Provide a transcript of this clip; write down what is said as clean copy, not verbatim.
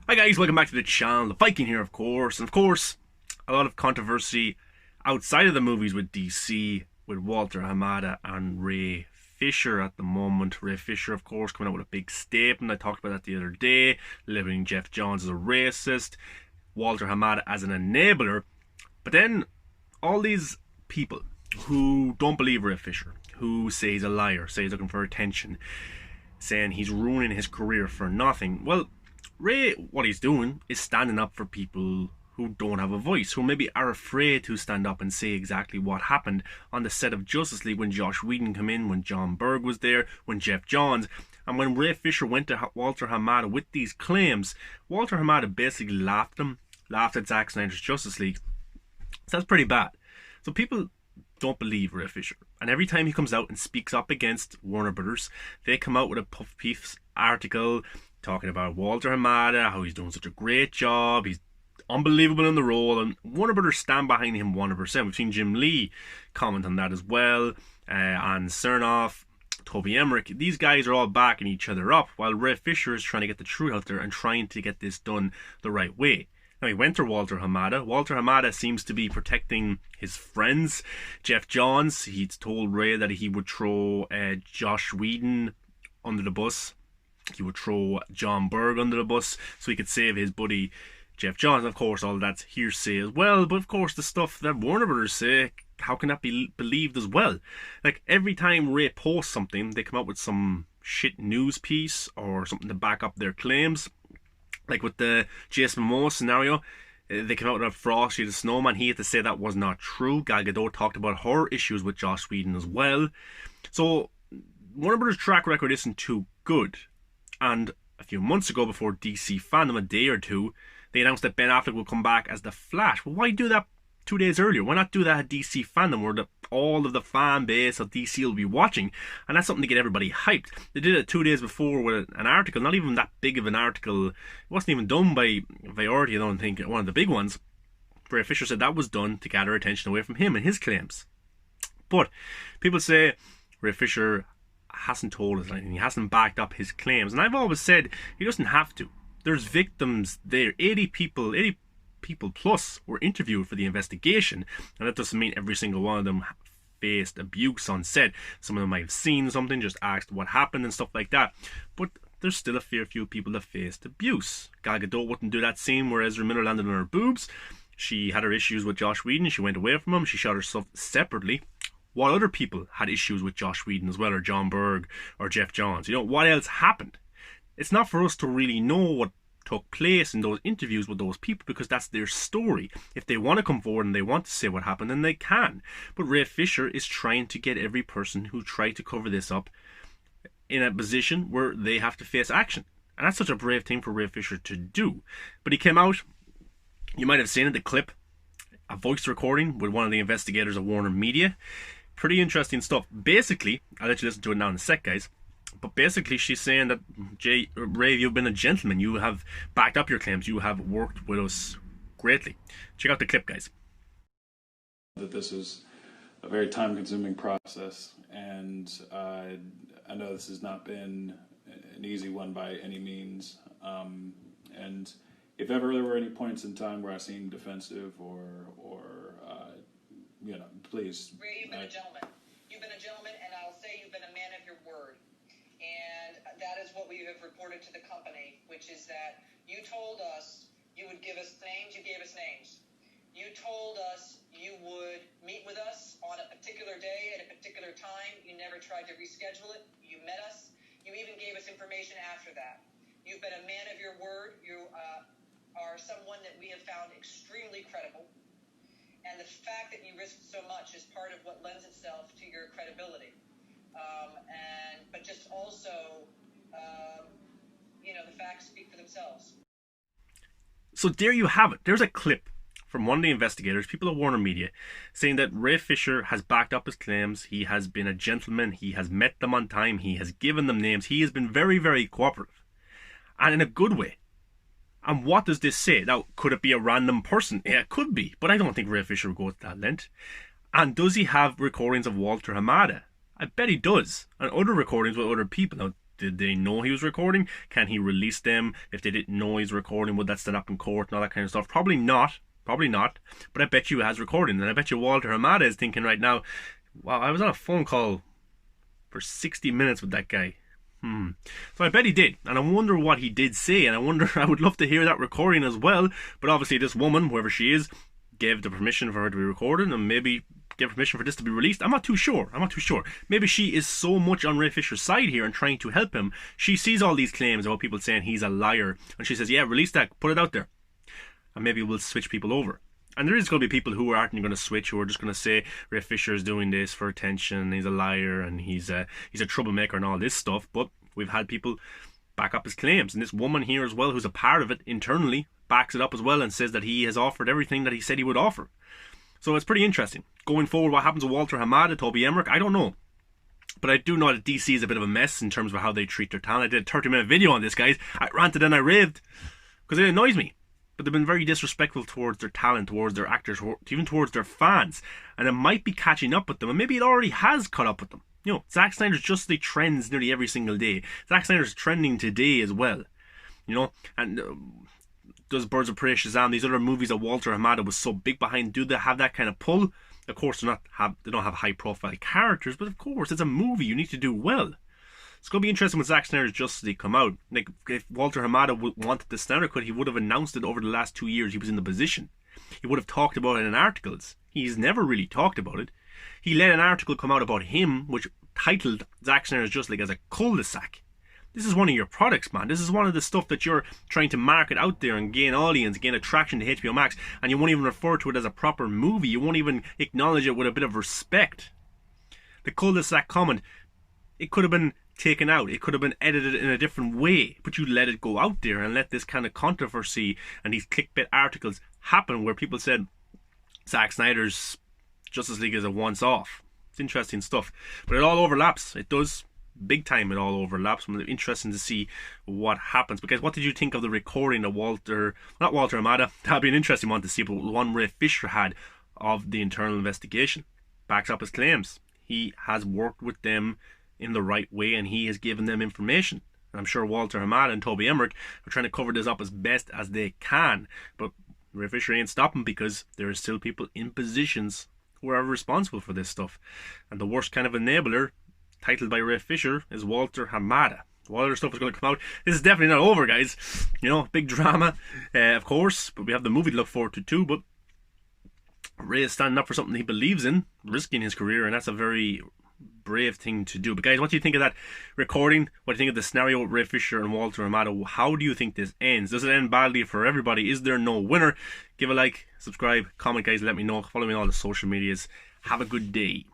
Hi guys, welcome back to the channel. The Viking here, of course. And of course, a lot of controversy outside of the movies with DC, with Walter Hamada and Ray Fisher at the moment. Ray Fisher, of course, coming out with a big statement. I talked about that the other day, labeling Jeff Johns as a racist, Walter Hamada as an enabler. But then, all these people who don't believe Ray Fisher, who say he's a liar, say he's looking for attention, saying he's ruining his career for nothing. Well, Ray, what he's doing is standing up for people who don't have a voice, who maybe are afraid to stand up and say exactly what happened on the set of Justice League when Josh Whedon came in, when John Berg was there, when Jeff Johns, and when Ray Fisher went to Walter Hamada with these claims. Walter Hamada basically laughed at him, laughed at Zack Snyder's Justice League. So that's pretty bad. So people don't believe Ray Fisher, and every time he comes out and speaks up against Warner Brothers, they come out with a puff piece article talking about Walter Hamada, how he's doing such a great job, he's unbelievable in the role, and Warner Brothers stand behind him 100%. We've seen Jim Lee comment on that as well, and Cernoff, Toby Emmerich. These guys are all backing each other up, while Ray Fisher is trying to get the truth out there and trying to get this done the right way. Now, he went to Walter Hamada. Walter Hamada seems to be protecting his friends. Jeff Johns, he's told Ray that he would throw Josh Whedon under the bus. He would throw John Berg under the bus so he could save his buddy Jeff Johns. Of course, all that's hearsay as well. But of course, the stuff that Warner Brothers say, how can that be believed as well? Like, every time Ray posts something, they come up with some shit news piece or something to back up their claims. Like with the Jason Momoa scenario, they came out with a Frosty the Snowman. He had to say that was not true. Gal Gadot talked about her issues with Joss Whedon as well. So Warner Brothers' track record isn't too good. And a few months ago, before DC Fandom, a day or two, they announced that Ben Affleck will come back as the Flash. Well, why do that 2 days earlier? Why not do that at DC Fandom, where all of the fan base of DC will be watching? And that's something to get everybody hyped. They did it 2 days before with an article, not even that big of an article. It wasn't even done by Variety, I don't think, one of the big ones. Ray Fisher said that was done to gather attention away from him and his claims. But people say Ray Fisher hasn't told us anything. He hasn't backed up his claims. And I've always said he doesn't have to. There's victims there. 80 people plus were interviewed for the investigation. And that doesn't mean every single one of them faced abuse on set. Some of them might have seen something, just asked what happened and stuff like that. But there's still a fair few people that faced abuse. Gal Gadot wouldn't do that scene where Ezra Miller landed on her boobs. She had her issues with Josh Whedon. She went away from him. She shot herself separately. What other people had issues with Josh Whedon as well, or John Berg, or Jeff Johns? You know, what else happened? It's not for us to really know what took place in those interviews with those people, because that's their story. If they want to come forward and they want to say what happened, then they can. But Ray Fisher is trying to get every person who tried to cover this up in a position where they have to face action. And that's such a brave thing for Ray Fisher to do. But he came out, you might have seen it, the clip, a voice recording with one of the investigators of Warner Media. Pretty interesting stuff. Basically, I'll let you listen to it now in a sec, guys. But basically, she's saying that, Ray, you've been a gentleman. You have backed up your claims. You have worked with us greatly. Check out the clip, guys. That this is a very time-consuming process, and I know this has not been an easy one by any means. And if ever there were any points in time where I seemed defensive or please. Ray, you've been a gentleman. You've been a gentleman, and I'll say you've been a man of your word. And that is what we have reported to the company, which is that you told us you would give us names, you gave us names. You told us you would meet with us on a particular day at a particular time. You never tried to reschedule it. You met us. You even gave us information after that. You've been a man of your word. You are someone that we have found extremely credible. And the fact that you risked so much is part of what lends itself to your credibility. But just also, the facts speak for themselves. So there you have it. There's a clip from one of the investigators, people at Warner Media, saying that Ray Fisher has backed up his claims. He has been a gentleman. He has met them on time. He has given them names. He has been very, very cooperative. And in a good way. And what does this say? Now, could it be a random person? Yeah, it could be. But I don't think Ray Fisher would go to that length. And does he have recordings of Walter Hamada? I bet he does. And other recordings with other people. Now, Did they know he was recording? Can he release them? If they didn't know he's recording, would that stand up in court and all that kind of stuff? Probably not. Probably not. But I bet you he has recording. And I bet you Walter Hamada is thinking right now, wow, I was on a phone call for 60 minutes with that guy. So I bet he did. And I wonder what he did say. And I would love to hear that recording as well. But obviously this woman, whoever she is, gave the permission for her to be recorded and maybe gave permission for this to be released. I'm not too sure. Maybe she is so much on Ray Fisher's side here and trying to help him. She sees all these claims about people saying he's a liar. And she says, yeah, release that. Put it out there. And maybe we'll switch people over. And there is going to be people who aren't going to switch, who are just going to say Ray Fisher is doing this for attention, he's a liar, and he's a troublemaker and all this stuff. But we've had people back up his claims. And this woman here as well, who's a part of it internally, backs it up as well and says that he has offered everything that he said he would offer. So it's pretty interesting. Going forward, what happens with Walter Hamada, Toby Emmerich, I don't know. But I do know that DC is a bit of a mess in terms of how they treat their talent. I did a 30-minute video on this, guys. I ranted and I raved because it annoys me. But they've been very disrespectful towards their talent, towards their actors, even towards their fans. And it might be catching up with them, and maybe it already has caught up with them. You know, Zack Snyder's Justice League trends nearly every single day. Zack Snyder's trending today as well. You know, and does Birds of Prey, Shazam, these other movies that Walter Hamada was so big behind, do they have that kind of pull? Of course, they don't have high-profile characters, but of course, it's a movie. You need to do well. It's going to be interesting when Zack Snyder's Justice League come out. Like, if Walter Hamada wanted the Snyder Cut, he would have announced it over the last 2 years he was in the position. He would have talked about it in articles. He's never really talked about it. He let an article come out about him, which titled Zack Snyder's Justice League as a cul-de-sac. This is one of your products, man. This is one of the stuff that you're trying to market out there and gain audience, gain attraction to HBO Max, and you won't even refer to it as a proper movie. You won't even acknowledge it with a bit of respect. The cul-de-sac comment, it could have been taken out. It could have been edited in a different way, but you let it go out there and let this kind of controversy and these clickbait articles happen where people said Zack Snyder's Justice League is a once-off. It's interesting stuff. But it all overlaps. It does. Big time it all overlaps. It's interesting to see what happens. Because what did you think of the recording of not Walter Hamada, that'd be an interesting one to see, but one Ray Fisher had of the internal investigation. Backs up his claims. He has worked with them in the right way and he has given them information. And I'm sure Walter Hamada and Toby Emmerich are trying to cover this up as best as they can. But Ray Fisher ain't stopping because there are still people in positions who are responsible for this stuff. And the worst kind of enabler, titled by Ray Fisher, is Walter Hamada. What other stuff is going to come out? This is definitely not over, guys. You know, big drama, of course, but we have the movie to look forward to too. But Ray is standing up for something he believes in, risking his career, and that's a very brave thing to do. But guys, what do you think of that recording? What do you think of the scenario with Ray Fisher and Walter Hamada? How do you think this ends? Does it end badly for everybody? Is there no winner? Give a like, subscribe, comment, guys, let me know. Follow me on all the social medias. Have a good day.